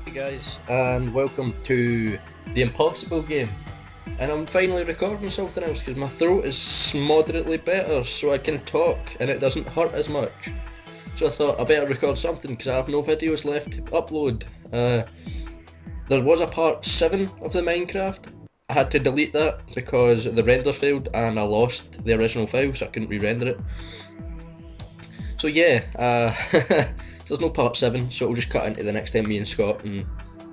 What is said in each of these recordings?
Hey guys, and welcome to the Impossible Game. And I'm finally recording something else because my throat is moderately better, so I can talk and it doesn't hurt as much. So I thought I better record something because I have no videos left to upload. There was a part 7 of the Minecraft. I had to delete that because the render failed and I lost the original file, so I couldn't re-render it. So yeah, so there's no part 7, so it'll just cut into the next time me and Scott and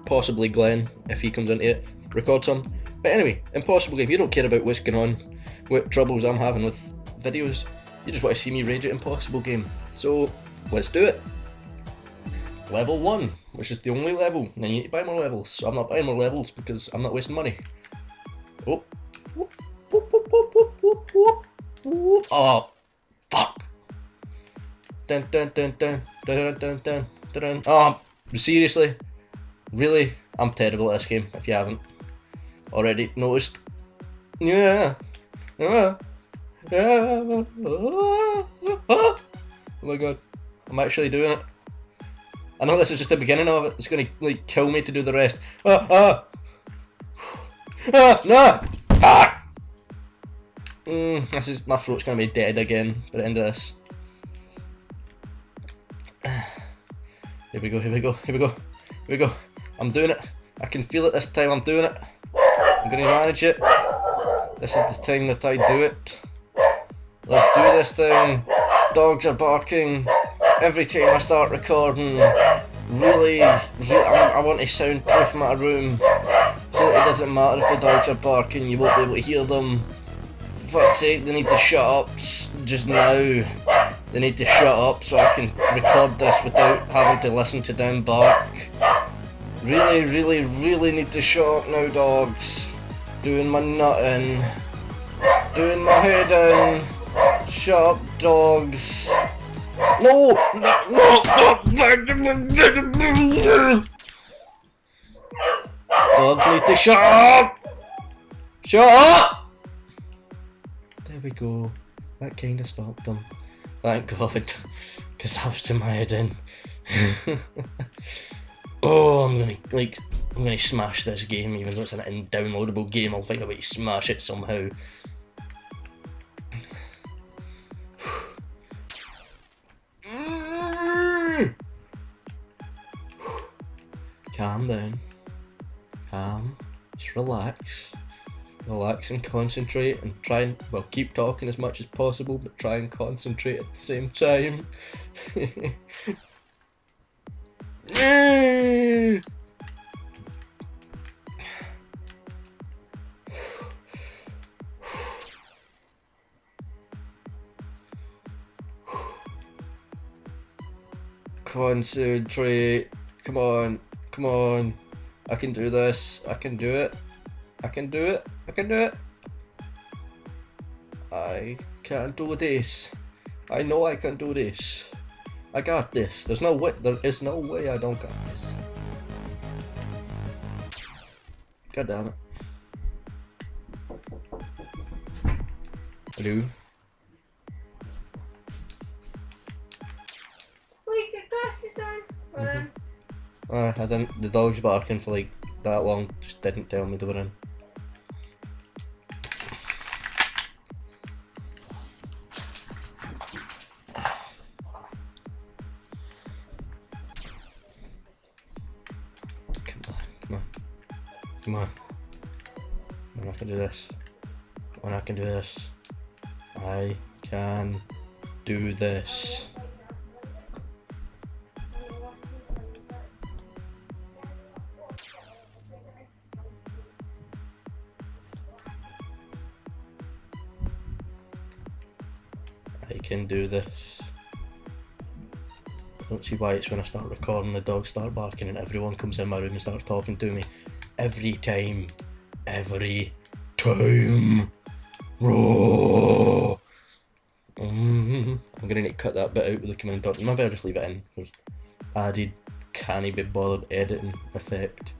possibly Glenn, if he comes into it, record some. But anyway, Impossible Game, you don't care about what's going on, what troubles I'm having with videos, you just want to see me rage at Impossible Game. So, let's do it. Level 1, which is the only level, and I need to buy more levels, so I'm not buying more levels because I'm not wasting money. Oh. Oh, fuck. Dun dun dun dun dun dun dun dun. Oh, seriously? Really? I'm terrible at this game, if you haven't already noticed. Yeah. Oh my god. I'm actually doing it. I know this is just the beginning of it. It's gonna like kill me to do the rest. No! This is, my throat's gonna be dead again by the end of this. Here we go, here we go, here we go, here we go. I'm doing it. I can feel it this time, I'm doing it. I'm gonna manage it. This is the time that I do it. Let's do this thing. Dogs are barking every time I start recording. Really, I want to soundproof my room so that it doesn't matter if the dogs are barking, you won't be able to hear them. For fuck's sake, they need to shut up just now. They need to shut up so I can record this without having to listen to them bark. Really, really, really need to shut up now, dogs. Doing my nutting. Doing my head in. Shut up, dogs. No! Dogs need to shut up! Shut up! There we go. That kind of stopped them. Thank God, because I was doing my head in. Oh, I'm gonna smash this game, even though it's an undownloadable game. I'll find a way to smash it somehow. Calm down. Calm. Just relax. Relax and concentrate and try and, well, keep talking as much as possible, but try and concentrate at the same time. Concentrate. Come on. Come on. I can do this. I can do it. I can do it. I can do it. I can do this. I know I can do this. I got this. There is no way I don't got this. God damn it. Hello? Wait, your glasses on. I didn't. The dogs barking for like that long just didn't tell me they were in. Come on. Come on, I can do this. Come on, I can do this. I can do this. I can do this. I don't see why it's when I start recording the dogs start barking and everyone comes in my room and starts talking to me. Every time. Every time. Roar. I'm gonna need to cut that bit out with the command dot. Maybe I'll just leave it in for added can't be bothered editing effect.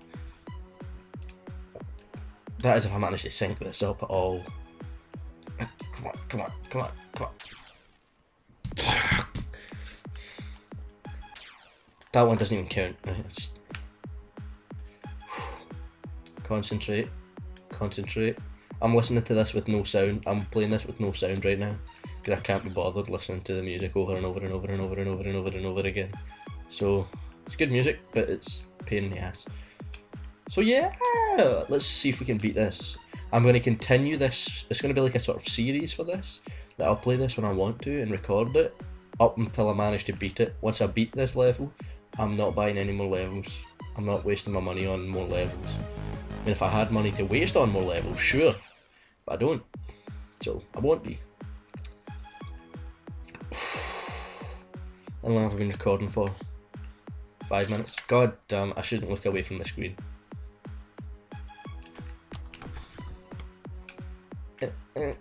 That is if I manage to sync this up at all. Come on, come on, come on, come on. That one doesn't even count. Right, Concentrate. Concentrate. I'm listening to this with no sound. I'm playing this with no sound right now. Because I can't be bothered listening to the music over and over and over and over and over and over and over again. So, it's good music, but it's a pain in the ass. So yeah, let's see if we can beat this. I'm going to continue this. It's going to be like a sort of series for this. That I'll play this when I want to and record it. Up until I manage to beat it. Once I beat this level, I'm not buying any more levels. I'm not wasting my money on more levels. I mean, if I had money to waste on more levels, sure. But I don't. So, I won't be. How long have I been recording for? 5 minutes? God damn, I shouldn't look away from the screen.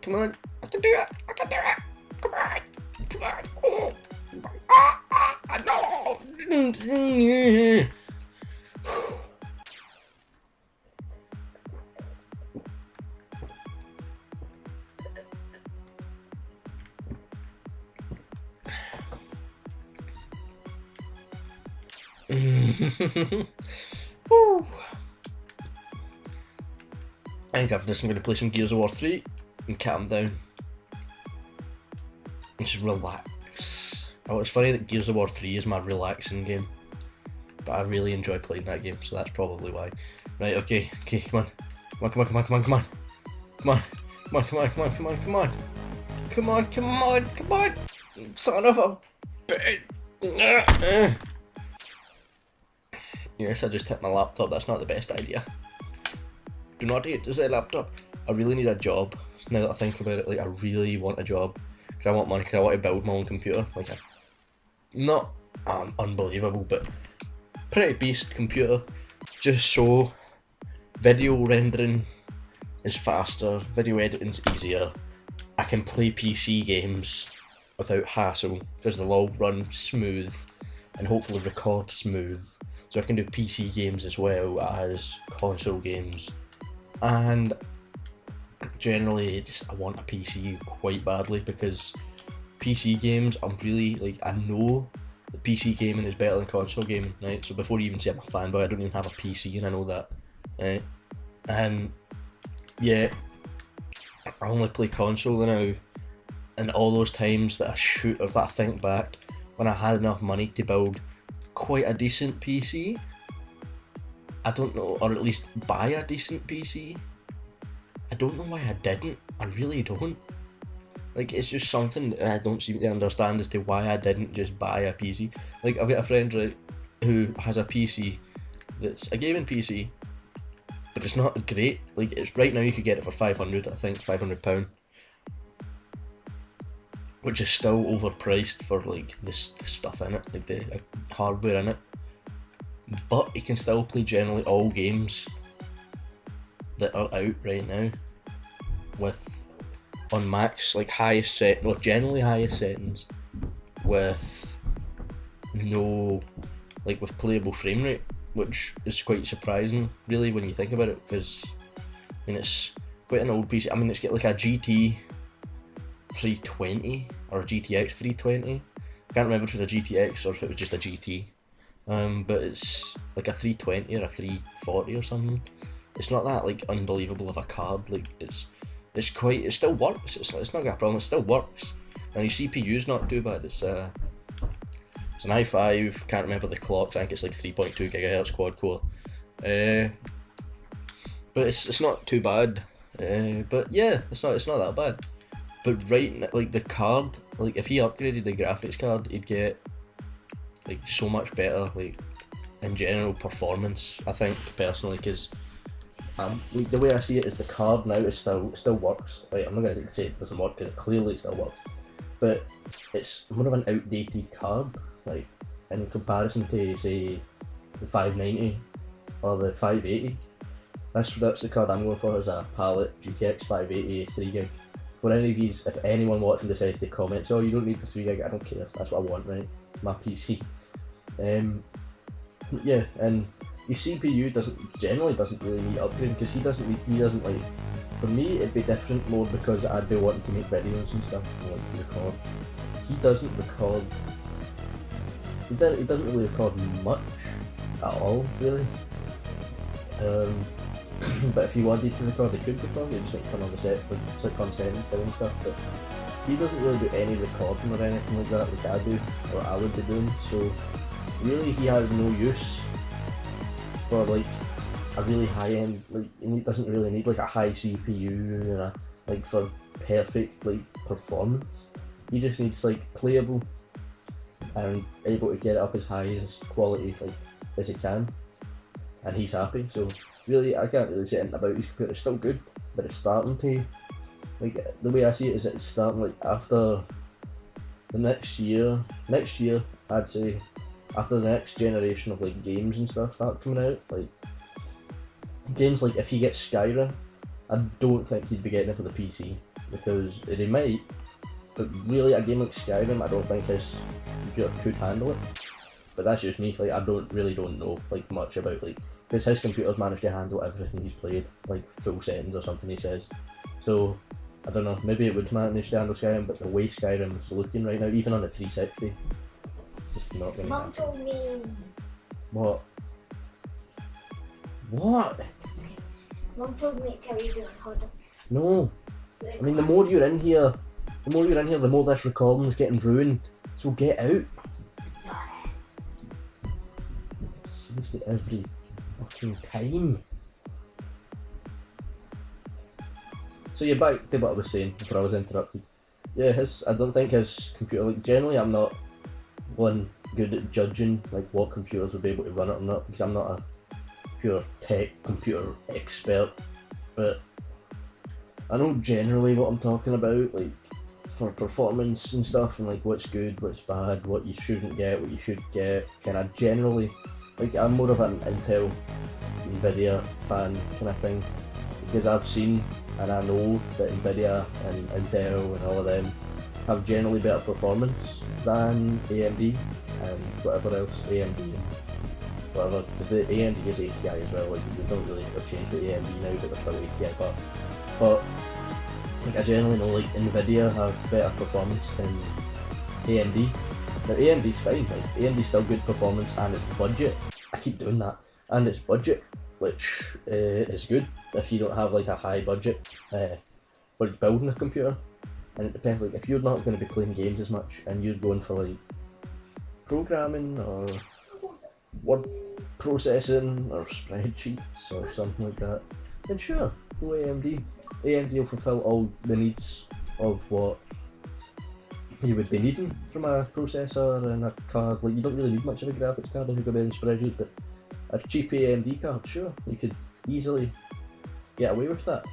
Come on, I can do it! I can do it! Come on! Come on! Oh! No! Woo. I think after this I'm going to play some Gears of War 3 and calm down and just relax. Oh, it's funny that Gears of War 3 is my relaxing game, but I really enjoy playing that game, so that's probably why. Right, okay, come on. Come on, come on, come on, come on, come on. Come on, come on, come on, come on, come on. Come on, come on, come on. Son of a bitch. Yes, I just hit my laptop. That's not the best idea. Do not hit the laptop. I really need a job. Now that I think about it, like, I really want a job. Because I want money, because I want to build my own computer. Like, not unbelievable, but pretty beast computer. Just so video rendering is faster, video editing's easier. I can play PC games without hassle, because they'll all run smooth and hopefully record smooth. So I can do PC games as well as console games. And generally, I want a PC quite badly, because PC games, I'm really, like, I know that PC gaming is better than console gaming, right? So before you even say I'm a fanboy, I don't even have a PC and I know that, right? And yeah, I only play console now, and all those times that I think back, when I had enough money to build quite a decent PC, I don't know, or at least buy a decent PC. I don't know why I didn't. I really don't. Like, it's just something that I don't seem to understand as to why I didn't just buy a PC. Like, I've got a friend, right, who has a PC that's a gaming PC, but it's not great. Like, it's right now you could get it for 500, I think, £500, which is still overpriced for, like, the stuff in it, like the hardware in it. But you can still play generally all games that are out right now with, on max, like, generally highest settings, with no, like, with playable frame rate, which is quite surprising, really, when you think about it, because, I mean, it's quite an old PC. I mean, it's got like a GT 320 or a GTX 320. I can't remember if it was a GTX or if it was just a GT. But it's like a 320 or a 340 or something. It's not that, like, unbelievable of a card. Like, it still works. It's not got a problem. It still works. And your CPU's not too bad. It's an i5. Can't remember the clocks. I think it's like 3.2 GHz quad core. But it's not too bad. But yeah, it's not that bad. But right now, like, the card, like, if he upgraded the graphics card, he'd get, like, so much better, like, in general performance, I think, personally, because like, the way I see it is the card now is still works, right? I'm not going to say it doesn't work, because clearly it still works, but it's more of an outdated card, like, in comparison to, say, the 590 or the 580. That's the card I'm going for, is a Palette GTX 580 3GB. For any of these, if anyone watching decides to comment, oh, you don't need the 3GB, I don't care, that's what I want, right? It's my PC. Yeah, and your CPU generally doesn't really need upgrading, because he doesn't like, for me it'd be different more, because I'd be wanting to make videos and stuff, and like to record. He doesn't record, he doesn't really record much at all, really. But if he wanted to record, he could record. He just like turn on the set, like click on settings, doing stuff. But he doesn't really do any recording or anything like that, like I do, or I would be doing. So really, he has no use for like a really high end. Like he doesn't really need like a high CPU and a, like for perfect like performance. He just needs like playable and able to get it up as high as quality like as he can, and he's happy. So really, I can't really say anything about his computer. It's still good, but it's starting to, like, the way I see it is it's starting like after the next year, I'd say, after the next generation of like games and stuff start coming out, like games like if he gets Skyrim, I don't think he'd be getting it for the PC, because he might, but really a game like Skyrim, I don't think his computer could handle it. But that's just me, like I don't know like much about like, because his computer's managed to handle everything he's played, like full settings or something he says. So I don't know, maybe it would manage to handle Skyrim, but the way Skyrim's looking right now, even on a 360, it's just not gonna Mom happen. told me. What? What? Mom told me to tell you to record it. No. I mean, the more you're in here, the more this recording's getting ruined. So get out. Sorry. Seriously, every fucking time. So yeah, back to what I was saying before I was interrupted. Yeah, I don't think his computer, like generally I'm not one good at judging like what computers would be able to run it or not, because I'm not a pure tech computer expert, but I know generally what I'm talking about, like for performance and stuff, and like what's good, what's bad, what you shouldn't get, what you should get. Kind of generally, like I'm more of an Intel, Nvidia fan kind of thing, because I've seen and I know that Nvidia and Intel and all of them have generally better performance than AMD and whatever else, AMD and whatever, because the AMD is ATI as well. Like they don't really change the AMD now, but they're still ATI. But like I generally know like Nvidia have better performance than AMD. Now AMD's fine, like AMD's still good performance and it's budget. I keep doing that, and it's budget, which is good if you don't have like a high budget for building a computer. And it depends, like if you're not going to be playing games as much and you're going for like programming or word processing or spreadsheets or something like that, then sure, go AMD. AMD will fulfill all the needs of what you would be needing from a processor and a card. Like you don't really need much of a graphics card if you're going to be in spreadsheets, but a cheap AMD card, sure, you could easily get away with that.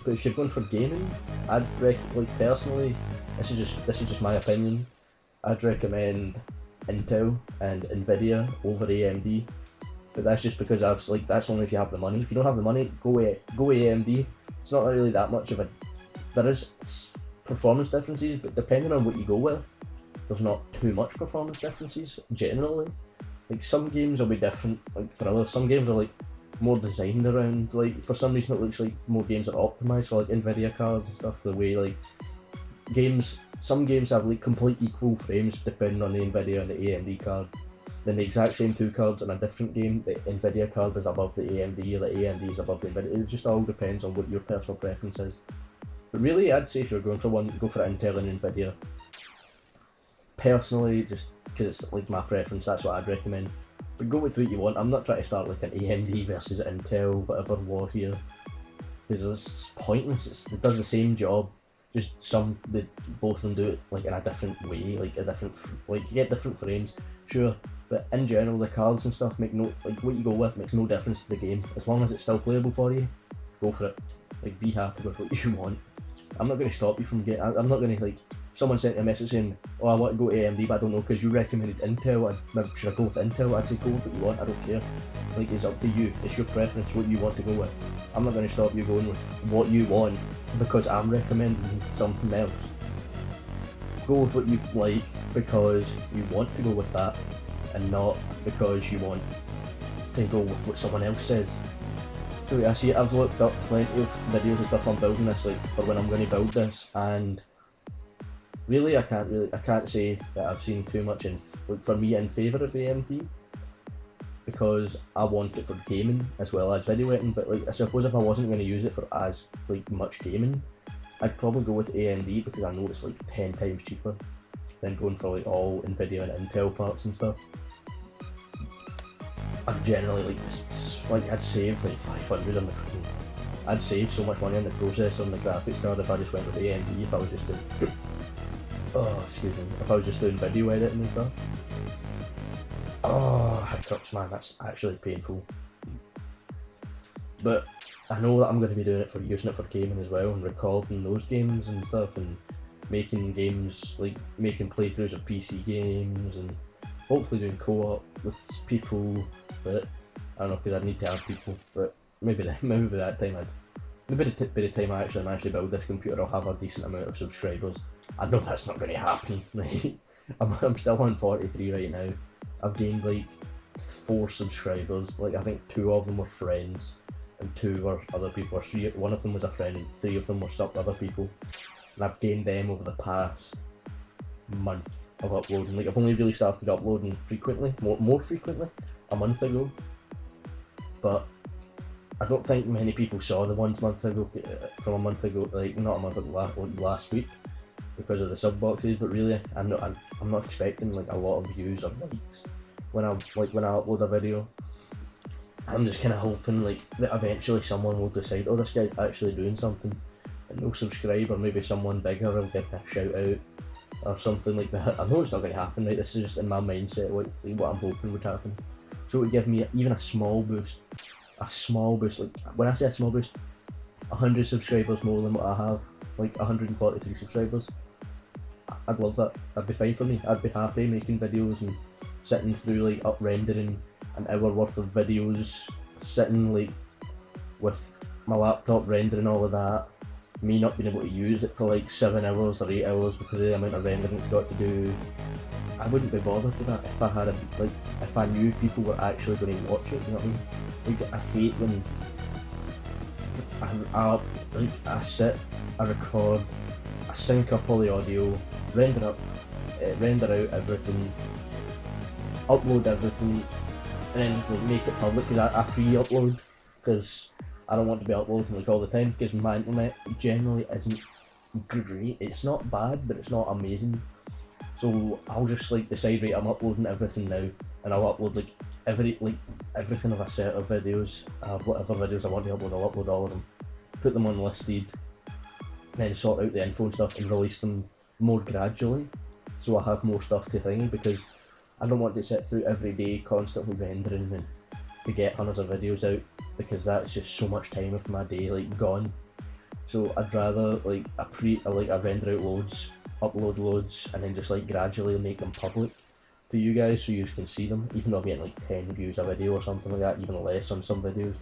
But if you're going for gaming, I'd like personally, this is just my opinion, I'd recommend Intel and Nvidia over AMD. But that's just because that's only if you have the money. If you don't have the money, go AMD. It's not really that much of a, there is performance differences, but depending on what you go with, there's not too much performance differences generally. Like some games will be different, like for others, some games are like more designed around, like for some reason it looks like more games are optimized for like Nvidia cards and stuff, the way like some games have like complete equal frames depending on the Nvidia and the AMD card. Then the exact same two cards in a different game, the Nvidia card is above the AMD or the AMD is above the Nvidia. It just all depends on what your personal preference is. But really I'd say if you're going for one, go for Intel and Nvidia. Personally, just because it's like my preference, that's what I'd recommend. But go with what you want. I'm not trying to start like an AMD versus Intel whatever war here, because it's pointless. It does the same job, just both of them do it like in a different way, like you get different frames, sure. But in general, the cards and stuff make what you go with makes no difference to the game. As long as it's still playable for you, go for it. Like be happy with what you want. I'm not going to stop you from getting. I'm not going to like. Someone sent a message saying, "Oh, I want to go to AMD, but I don't know because you recommended Intel. And maybe should I go with Intel?" I'd say go with what you want. I don't care. Like it's up to you. It's your preference what you want to go with. I'm not going to stop you going with what you want because I'm recommending something else. Go with what you like because you want to go with that, and not because you want to go with what someone else says. So yeah, see, I've looked up plenty of videos and stuff on building this, like for when I'm going to build this, and really I can't say that I've seen too much for me in favour of AMD. because I want it for gaming as well as video editing. But like I suppose if I wasn't going to use it for as like much gaming, I'd probably go with AMD because I know it's like 10 times cheaper than going for like all Nvidia and Intel parts and stuff. I'd generally I'd save like 500 on the freaking. I'd save so much money on the processor and the graphics card if I just went with AMD if I was just doing. Oh, excuse me. If I was just doing video editing and stuff. Oh, hiccups, man. That's actually painful. But I know that I'm going to be using it for gaming as well, and recording those games and stuff, and making games, like making playthroughs of PC games, and hopefully doing co-op with people. But I don't know, because I'd need to have people. But maybe by that time by the time I actually manage to build this computer, I'll have a decent amount of subscribers. I know that's not going to happen, right? I'm still on 43 right now. I've gained like 4 subscribers. Like I think 2 of them were friends, and 2 were other people. Or 3, one of them was a friend, and 3 of them were some other people. And I've gained them over the past month of uploading. Like I've only really started uploading frequently, more frequently, a month ago. But I don't think many people saw the ones from a month ago, like not a month ago, last week, because of the sub boxes. But really, I'm not expecting like a lot of views or likes when I upload a video. I'm just kind of hoping like that eventually someone will decide, oh, this guy's actually doing something, and they'll subscribe, or maybe someone bigger will give me a shout out or something like that. I know it's not going to happen, right? This is just in my mindset, what I'm hoping would happen. So it would give me even a small boost. Like when I say a small boost, 100 subscribers more than what I have, like 143 subscribers. I'd love that. That'd be fine for me. I'd be happy making videos and sitting through like rendering an hour worth of videos, sitting like with my laptop rendering all of that, me not being able to use it for like 7 hours or 8 hours because of the amount of rendering it's got to do. I wouldn't be bothered with that if I had if I knew people were actually going to watch it, you know what I mean? Like I hate when I sit, I record, I sync up all the audio, render out everything, upload everything, and then like, make it public because I pre-upload because I don't want to be uploading like all the time because my internet generally isn't great. It's not bad, but it's not amazing. So I'll just like decide, right, I'm uploading everything now, and I'll upload like everything of a set of videos, whatever videos I want to upload, I'll upload all of them, put them unlisted, then sort out the info and stuff and release them more gradually, so I have more stuff to thingy, because I don't want to sit through every day constantly rendering and to get hundreds of videos out, because that's just so much time of my day like gone. So I'd rather like I render out loads, upload loads, and then just like gradually make them public to you guys so you can see them, even though I'm getting like 10 views a video or something like that, even less on some videos,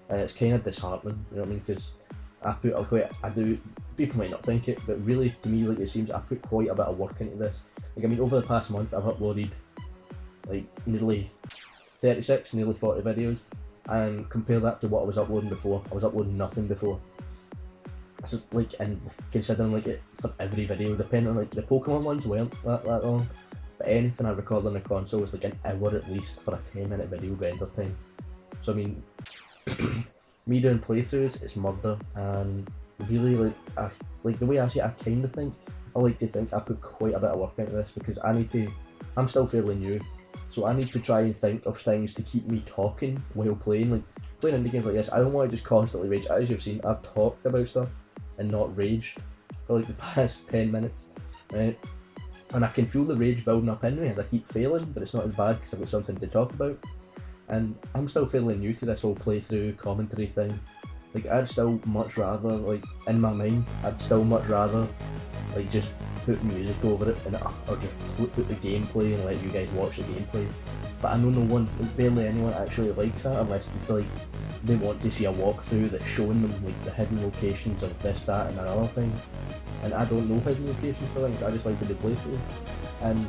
and it's kind of disheartening, you know what I mean, because I do, people might not think it, but really to me like it seems I put quite a bit of work into this. Like I mean, over the past month I've uploaded like nearly 36, nearly 40 videos, and compare that to what I was uploading before. I was uploading nothing before. So like, and considering like it for every video, depending on like the Pokemon ones weren't that long, but anything I record on the console was like an hour at least for a 10-minute video render time. So I mean, me doing playthroughs, it's murder, and really like the way I see it, I like to think I put quite a bit of work into this, because I'm still fairly new, so I need to try and think of things to keep me talking while playing. Like playing indie games like this, I don't want to just constantly rage. As you've seen, I've talked about stuff and not raged for like the past 10 minutes, right? And I can feel the rage building up in me as I keep failing, but it's not as bad because I've got something to talk about. And I'm still fairly new to this whole playthrough commentary thing. Like I'd still much rather, like in my mind, I'd still much rather like just put music over it or just put the gameplay and let you guys watch the gameplay. But I know no one, like barely anyone actually likes that unless they want to see a walkthrough that's showing them like the hidden locations of this, that and another thing. And I don't know hidden locations for things, I just like to do playthrough. And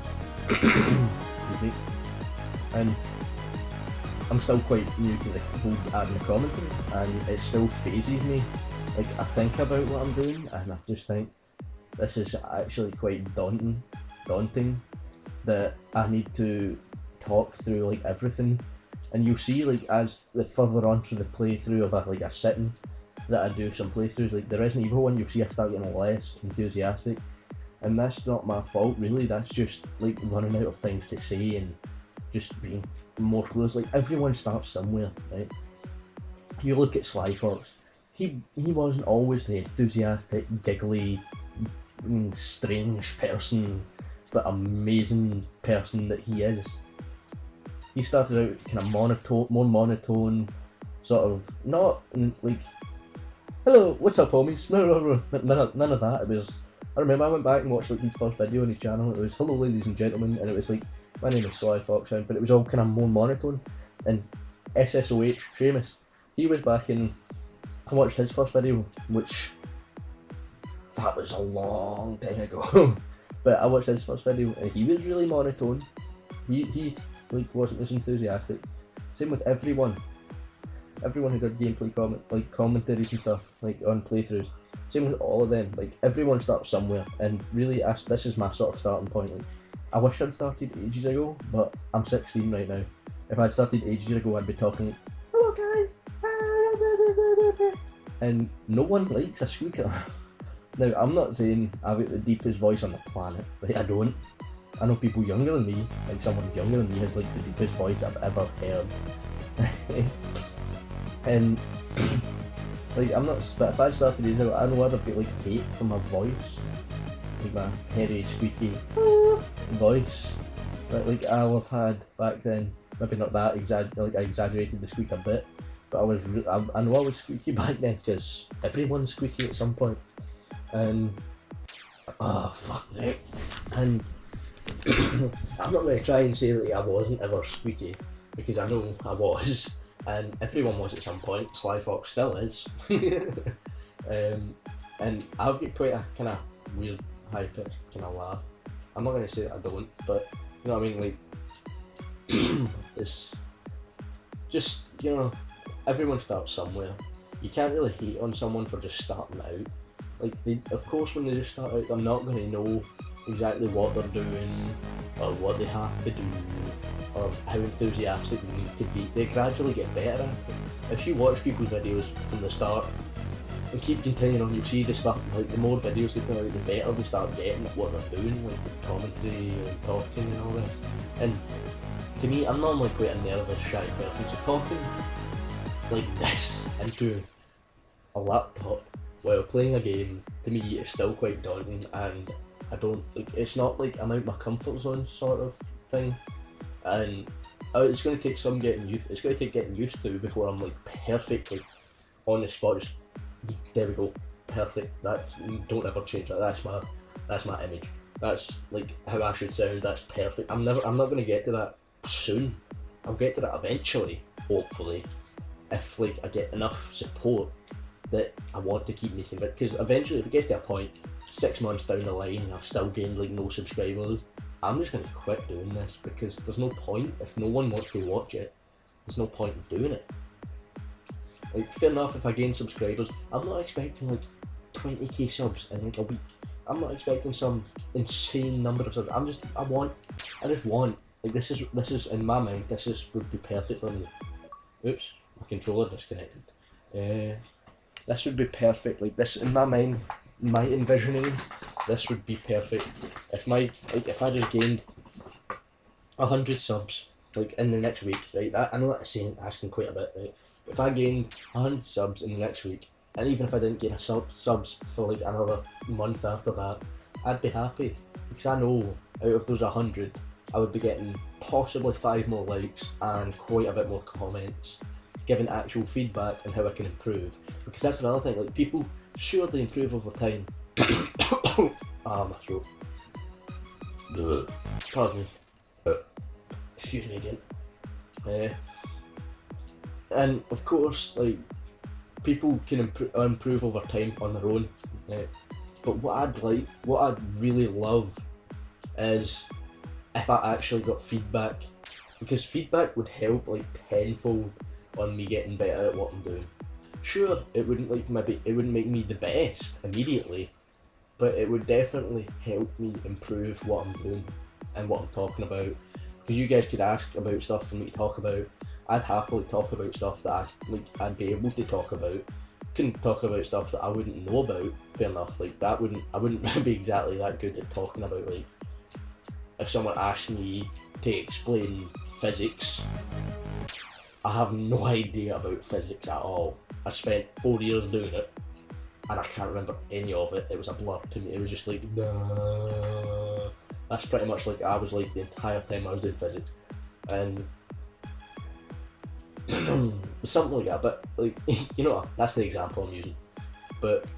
excuse me. And I'm still quite new to the whole adding the commentary, and it still phases me. Like I think about what I'm doing and I just think this is actually quite daunting that I need to talk through like everything. And you'll see, like, as the further on through the playthrough of a sitting that I do some playthroughs, like the Resident Evil one, you'll see I start getting less enthusiastic. And that's not my fault, really. That's just, like, running out of things to say and just being more clueless. Like, everyone starts somewhere, right? You look at Sly Fox. He wasn't always the enthusiastic, giggly, strange person, but amazing person that he is. He started out kind of more monotone, sort of, not like, hello, what's up, homies? None of that. It was, I remember I went back and watched like his first video on his channel. It was, hello, ladies and gentlemen, and it was like, my name is Sly Fox, but it was all kind of more monotone. And SSOH, Seamus, he was back in, I watched his first video, which, that was a long time ago. But I watched his first video and he was really monotone. He like wasn't as enthusiastic. Same with everyone who did gameplay commentaries and stuff, like on playthroughs. Same with all of them. Like, everyone starts somewhere, and really, this is my sort of starting point. Like, I wish I'd started ages ago, but I'm 16 right now. If I'd started ages ago, I'd be talking, hello guys, and no one likes a squeaker. Now, I'm not saying I've got the deepest voice on the planet, right? I don't. I know people younger than me, like someone younger than me has like the deepest voice I've ever heard. And like, I'm not, but if I started ages ago, I know I'd have got like hate from my voice, like my hairy, squeaky voice that like I'll have had back then. Maybe not that I exaggerated the squeak a bit, but I know I was squeaky back then, because everyone's squeaky at some point. And fuck it. And I'm not going to try and say that I wasn't ever squeaky, because I know I was, and everyone was at some point. Sly Fox still is. And I've got quite a kind of weird, high pitched kind of laugh. I'm not going to say that I don't, but you know what I mean. Like, it's just, you know, everyone starts somewhere. You can't really hate on someone for just starting out. Like, of course, when they just start out, they're not going to know exactly what they're doing, or what they have to do, or how enthusiastic they need to be. They gradually get better at it. If you watch people's videos from the start and keep continuing on, you'll see they start, like, the more videos they put out, the better they start getting at what they're doing, like the commentary and talking and all this. And to me, I'm normally quite a nervous, shy person, so talking like this into a laptop while playing a game, to me, is still quite daunting, and I don't, like, it's not like I'm out my comfort zone sort of thing, and it's going to take some getting used. It's going to take getting used to before I'm like perfectly on the spot. Just, there we go, perfect. That's, don't ever change that. That's my image. That's like how I should sound. That's perfect. I'm not going to get to that soon. I'll get to that eventually, hopefully, if like I get enough support that I want to keep making it. Because eventually, if it gets to a point, 6 months down the line, and I've still gained like no subscribers, I'm just going to quit doing this, because there's no point. If no one wants to watch it, there's no point in doing it. Like, fair enough, if I gain subscribers, I'm not expecting like 20k subs in like a week. I'm not expecting some insane number of subs. I just want, like, this is in my mind, would be perfect for me. Oops, my controller disconnected. This would be perfect, like, this in my mind, my envisioning, this would be perfect. If I just gained 100 subs, like, in the next week, right, I know that's asking quite a bit, right, if I gained 100 subs in the next week, and even if I didn't gain a subs for like another month after that, I'd be happy, because I know out of those 100, I would be getting possibly 5 more likes and quite a bit more comments, giving actual feedback on how I can improve. Because that's another thing, like, people, sure, they improve over time. My throat. Pardon me. Excuse me again. And of course, like, people can improve over time on their own. But what I'd really love is if I actually got feedback, because feedback would help like tenfold on me getting better at what I'm doing. Sure, it wouldn't make me the best immediately, but it would definitely help me improve what I'm doing and what I'm talking about. Because you guys could ask about stuff for me to talk about, I'd happily talk about stuff that I'd be able to talk about. Couldn't talk about stuff that I wouldn't know about. Fair enough. Like I wouldn't be exactly that good at talking about, like, if someone asked me to explain physics, I have no idea about physics at all. I spent 4 years doing it, and I can't remember any of it. It was a blur to me. It was just like, nah. That's pretty much like I was like the entire time I was doing physics, and something like that. But like, you know, that's the example I'm using. But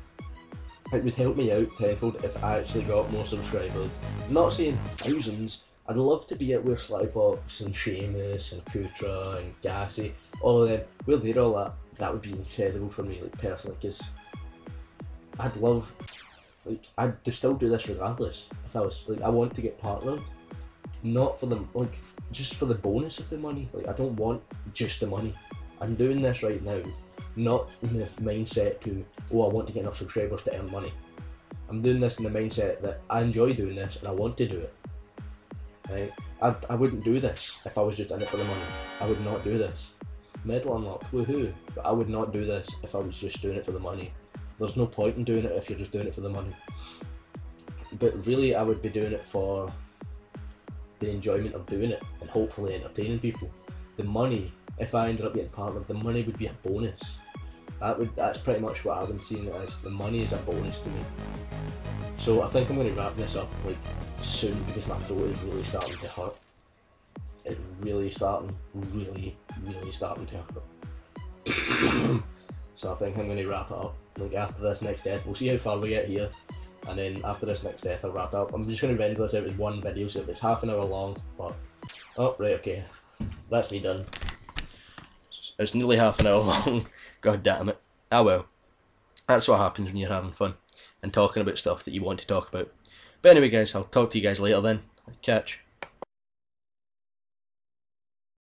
it would help me out tenfold if I actually got more subscribers. I'm not saying thousands. I'd love to be at where Sly Fox and Seamus and Kutra and Gassy, all of them, where they're all at. That would be incredible for me, like, personally, because I'd love, like, I'd to still do this regardless. If I was, like, I want to get partnered, not for the, like, just for the bonus of the money. Like, I don't want just the money. I'm doing this right now, not in the mindset to, oh, I want to get enough subscribers to earn money. I'm doing this in the mindset that I enjoy doing this and I want to do it. Right? I wouldn't do this if I was just in it for the money. I would not do this. Medal unlocked, woohoo! But I would not do this if I was just doing it for the money. There's no point in doing it if you're just doing it for the money. But really, I would be doing it for the enjoyment of doing it and hopefully entertaining people. The money, if I ended up getting partnered, the money would be a bonus. That's pretty much what I've been seeing it as. The money is a bonus to me. So I think I'm going to wrap this up like soon because my throat is really starting to hurt. It's really starting to hurt. So I think I'm going to wrap it up. Like after this next death, we'll see how far we get here. And then after this next death, I'll wrap up. I'm just going to render this out as one video, so if it's half an hour long, fuck. Oh, right, okay. That's me done. It's nearly half an hour long. God damn it. Ah well. That's what happens when you're having fun and talking about stuff that you want to talk about. But anyway guys, I'll talk to you guys later then. Catch.